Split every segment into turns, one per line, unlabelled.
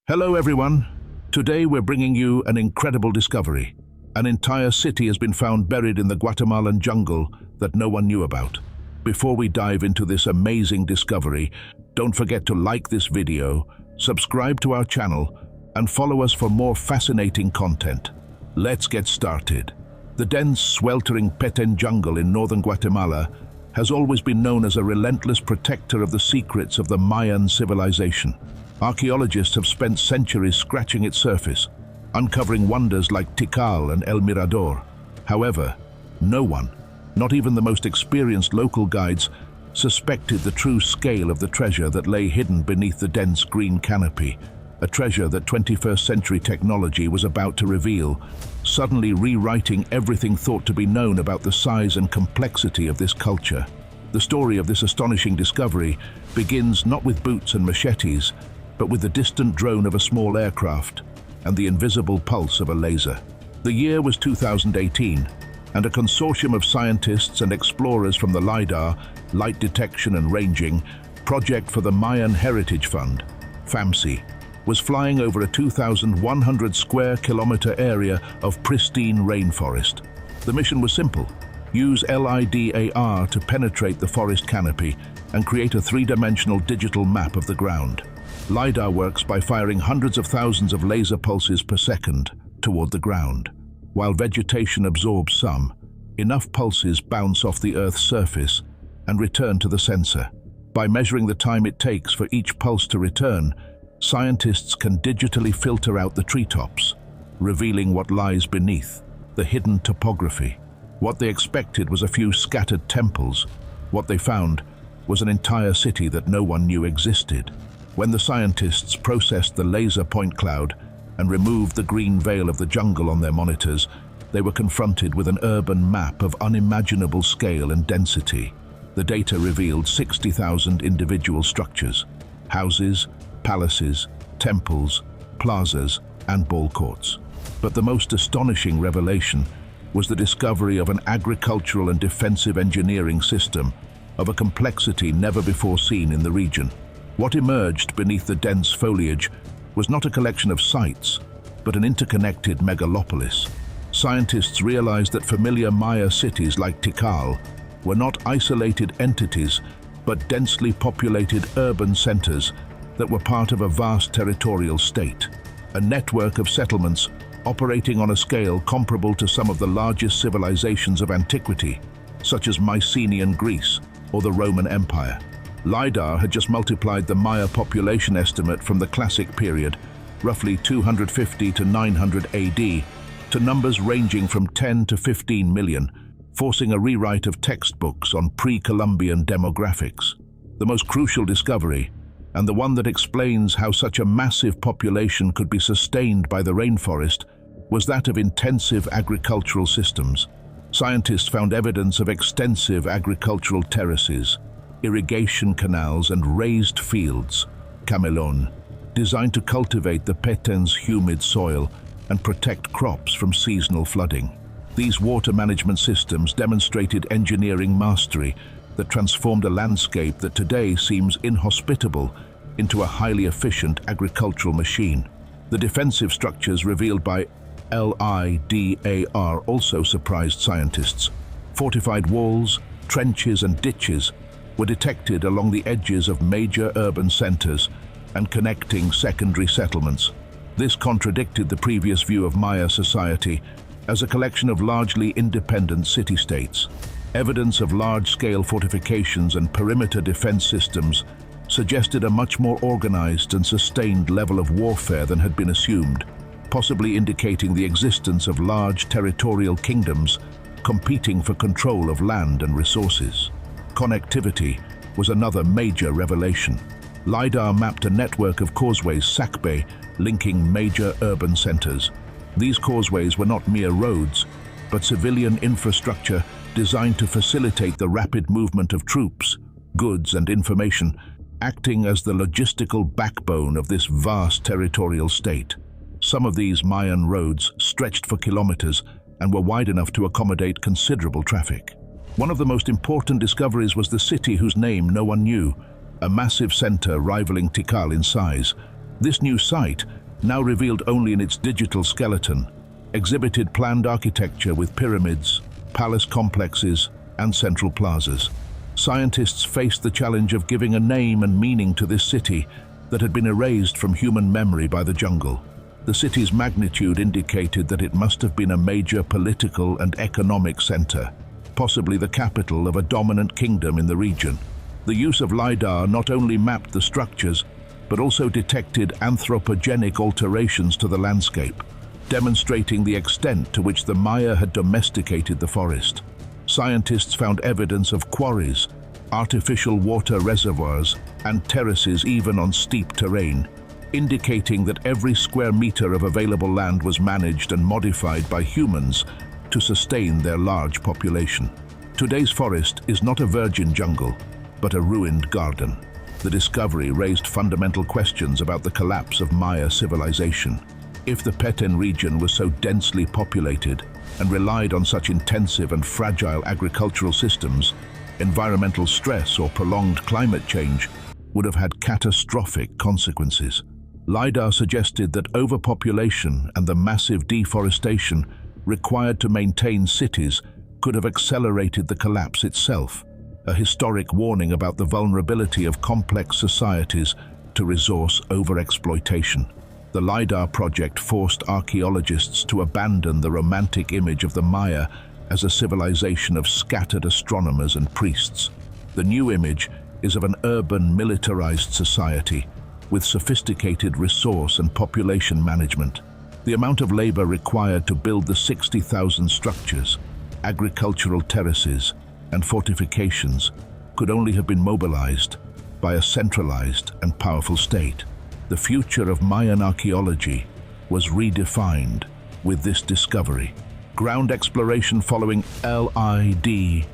Hello everyone. Today we're bringing you an incredible discovery. An entire city has been found buried in the Guatemalan jungle that no one knew about. Before we dive into this amazing discovery, don't forget to like this video, subscribe to our channel, and follow us for more fascinating content. Let's get started. The dense, sweltering Petén jungle in northern Guatemala has always been known as a relentless protector of the secrets of the Mayan civilization. Archaeologists have spent centuries scratching its surface, uncovering wonders like Tikal and El Mirador. However, no one, not even the most experienced local guides, suspected the true scale of the treasure that lay hidden beneath the dense green canopy, a treasure that 21st century technology was about to reveal, suddenly rewriting everything thought to be known about the size and complexity of this culture. The story of this astonishing discovery begins not with boots and machetes, but with the distant drone of a small aircraft and the invisible pulse of a laser. The year was 2018, and a consortium of scientists and explorers from the LiDAR, Light Detection and Ranging, Project for the Mayan Heritage Fund, FAMCI, was flying over a 2,100 square kilometer area of pristine rainforest. The mission was simple: use LiDAR to penetrate the forest canopy and create a three-dimensional digital map of the ground. LiDAR works by firing hundreds of thousands of laser pulses per second toward the ground. While vegetation absorbs some, enough pulses bounce off the Earth's surface and return to the sensor. By measuring the time it takes for each pulse to return, scientists can digitally filter out the treetops, revealing what lies beneath, the hidden topography. What they expected was a few scattered temples. What they found was an entire city that no one knew existed. When the scientists processed the laser point cloud and removed the green veil of the jungle on their monitors, they were confronted with an urban map of unimaginable scale and density. The data revealed 60,000 individual structures: houses, palaces, temples, plazas, and ball courts. But the most astonishing revelation was the discovery of an agricultural and defensive engineering system of a complexity never before seen in the region. What emerged beneath the dense foliage was not a collection of sites, but an interconnected megalopolis. Scientists realized that familiar Maya cities like Tikal were not isolated entities, but densely populated urban centers that were part of a vast territorial state, a network of settlements operating on a scale comparable to some of the largest civilizations of antiquity, such as Mycenaean Greece or the Roman Empire. LiDAR had just multiplied the Maya population estimate from the Classic period, roughly 250 to 900 AD, to numbers ranging from 10 to 15 million, forcing a rewrite of textbooks on pre-Columbian demographics. The most crucial discovery, and the one that explains how such a massive population could be sustained by the rainforest, was that of intensive agricultural systems. Scientists found evidence of extensive agricultural terraces, irrigation canals, and raised fields, camelon, designed to cultivate the Petén's humid soil and protect crops from seasonal flooding. These water management systems demonstrated engineering mastery that transformed a landscape that today seems inhospitable into a highly efficient agricultural machine. The defensive structures revealed by LiDAR also surprised scientists. Fortified walls, trenches, and ditches were detected along the edges of major urban centers and connecting secondary settlements. This contradicted the previous view of Maya society as a collection of largely independent city-states. Evidence of large-scale fortifications and perimeter defense systems suggested a much more organized and sustained level of warfare than had been assumed, possibly indicating the existence of large territorial kingdoms competing for control of land and resources. Connectivity was another major revelation. LiDAR mapped a network of causeways Sakbe linking major urban centers. These causeways were not mere roads, but civilian infrastructure designed to facilitate the rapid movement of troops, goods, and information, acting as the logistical backbone of this vast territorial state. Some of these Mayan roads stretched for kilometers and were wide enough to accommodate considerable traffic. One of the most important discoveries was the city whose name no one knew, a massive center rivaling Tikal in size, This new site, now revealed only in its digital skeleton, exhibited planned architecture with pyramids, palace complexes, and central plazas. Scientists faced the challenge of giving a name and meaning to this city that had been erased from human memory by the jungle. The city's magnitude indicated that it must have been a major political and economic center, possibly the capital of a dominant kingdom in the region. The use of LiDAR not only mapped the structures, but also detected anthropogenic alterations to the landscape, demonstrating the extent to which the Maya had domesticated the forest. Scientists found evidence of quarries, artificial water reservoirs, and terraces even on steep terrain, indicating that every square meter of available land was managed and modified by humans to sustain their large population. Today's forest is not a virgin jungle, but a ruined garden. The discovery raised fundamental questions about the collapse of Maya civilization. If the Petén region was so densely populated and relied on such intensive and fragile agricultural systems, environmental stress or prolonged climate change would have had catastrophic consequences. LiDAR suggested that overpopulation and the massive deforestation required to maintain cities could have accelerated the collapse itself, a historic warning about the vulnerability of complex societies to resource overexploitation. The LiDAR project forced archaeologists to abandon the romantic image of the Maya as a civilization of scattered astronomers and priests. The new image is of an urban, militarized society with sophisticated resource and population management. The amount of labor required to build the 60,000 structures, agricultural terraces, and fortifications could only have been mobilized by a centralized and powerful state. The future of Mayan archaeology was redefined with this discovery. Ground exploration following LiDAR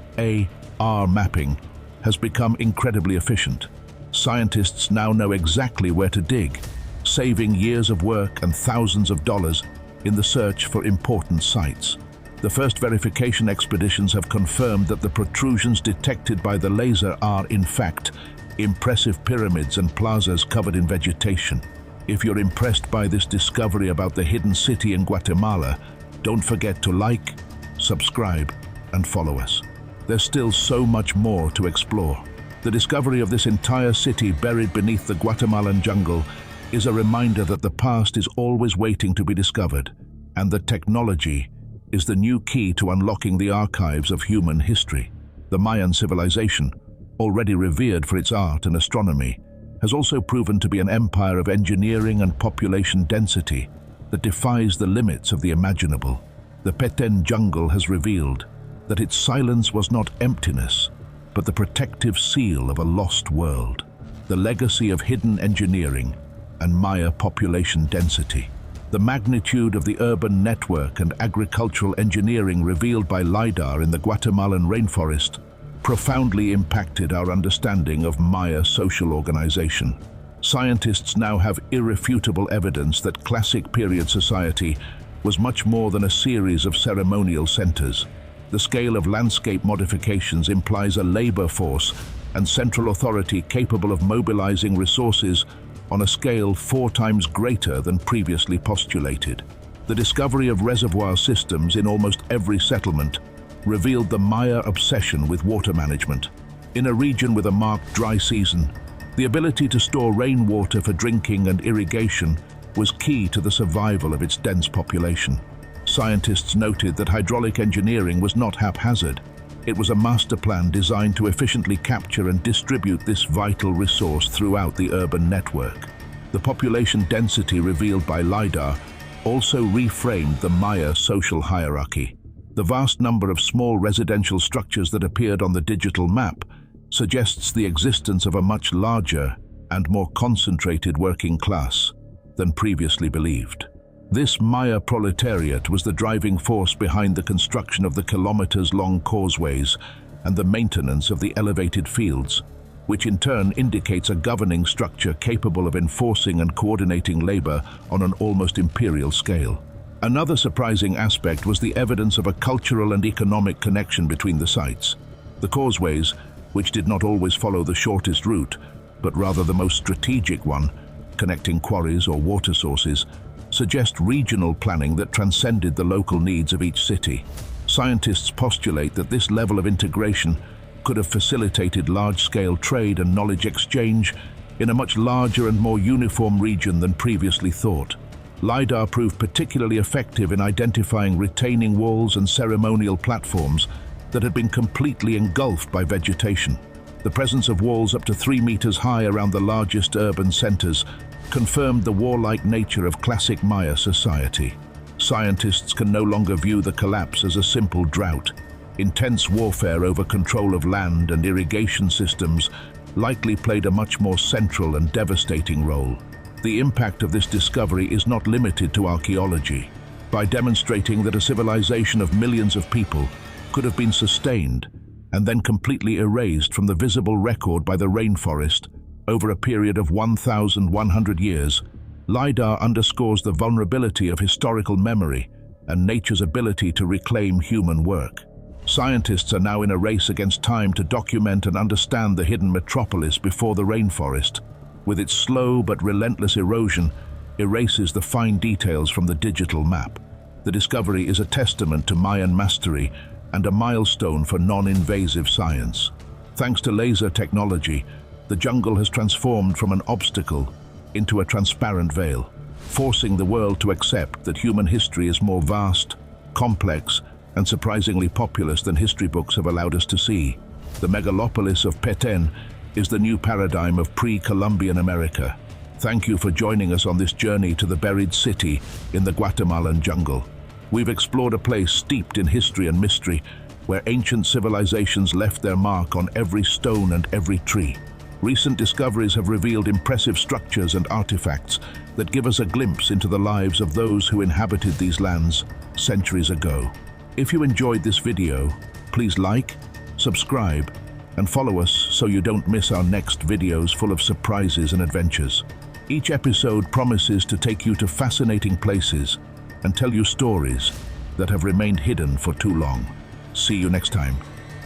mapping has become incredibly efficient. Scientists now know exactly where to dig, saving years of work and thousands of dollars in the search for important sites. The first verification expeditions have confirmed that the protrusions detected by the laser are, in fact, impressive pyramids and plazas covered in vegetation. If you're impressed by this discovery about the hidden city in Guatemala, don't forget to like, subscribe, and follow us. There's still so much more to explore. The discovery of this entire city buried beneath the Guatemalan jungle is a reminder that the past is always waiting to be discovered, and that technology is the new key to unlocking the archives of human history. The Mayan civilization, already revered for its art and astronomy, has also proven to be an empire of engineering and population density that defies the limits of the imaginable. The Petén jungle has revealed that its silence was not emptiness, but the protective seal of a lost world, the legacy of hidden engineering and Maya population density. The magnitude of the urban network and agricultural engineering revealed by LiDAR in the Guatemalan rainforest profoundly impacted our understanding of Maya social organization. Scientists now have irrefutable evidence that classic period society was much more than a series of ceremonial centers. The scale of landscape modifications implies a labor force and central authority capable of mobilizing resources on a scale 4 times greater than previously postulated. The discovery of reservoir systems in almost every settlement revealed the Maya obsession with water management. In a region with a marked dry season, the ability to store rainwater for drinking and irrigation was key to the survival of its dense population. Scientists noted that hydraulic engineering was not haphazard. It was a master plan designed to efficiently capture and distribute this vital resource throughout the urban network. The population density revealed by LiDAR also reframed the Maya social hierarchy. The vast number of small residential structures that appeared on the digital map suggests the existence of a much larger and more concentrated working class than previously believed. This Maya proletariat was the driving force behind the construction of the kilometers-long causeways and the maintenance of the elevated fields, which in turn indicates a governing structure capable of enforcing and coordinating labor on an almost imperial scale. Another surprising aspect was the evidence of a cultural and economic connection between the sites. The causeways, which did not always follow the shortest route, but rather the most strategic one, connecting quarries or water sources, suggest regional planning that transcended the local needs of each city. Scientists postulate that this level of integration could have facilitated large-scale trade and knowledge exchange in a much larger and more uniform region than previously thought. LiDAR proved particularly effective in identifying retaining walls and ceremonial platforms that had been completely engulfed by vegetation. The presence of walls up to 3 meters high around the largest urban centers confirmed the warlike nature of classic Maya society. Scientists can no longer view the collapse as a simple drought. Intense warfare over control of land and irrigation systems likely played a much more central and devastating role. The impact of this discovery is not limited to archaeology. By demonstrating that a civilization of millions of people could have been sustained and then completely erased from the visible record by the rainforest over a period of 1,100 years, LiDAR underscores the vulnerability of historical memory and nature's ability to reclaim human work. Scientists are now in a race against time to document and understand the hidden metropolis before the rainforest, with its slow but relentless erosion, erases the fine details from the digital map. The discovery is a testament to Mayan mastery and a milestone for non-invasive science. Thanks to laser technology, the jungle has transformed from an obstacle into a transparent veil, forcing the world to accept that human history is more vast, complex, and surprisingly populous than history books have allowed us to see. The megalopolis of Petén is the new paradigm of pre-Columbian America. Thank you for joining us on this journey to the buried city in the Guatemalan jungle. We've explored a place steeped in history and mystery, where ancient civilizations left their mark on every stone and every tree. Recent discoveries have revealed impressive structures and artifacts that give us a glimpse into the lives of those who inhabited these lands centuries ago. If you enjoyed this video, please like, subscribe, and follow us so you don't miss our next videos full of surprises and adventures. Each episode promises to take you to fascinating places and tell you stories that have remained hidden for too long. See you next time.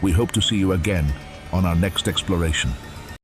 We hope to see you again on our next exploration.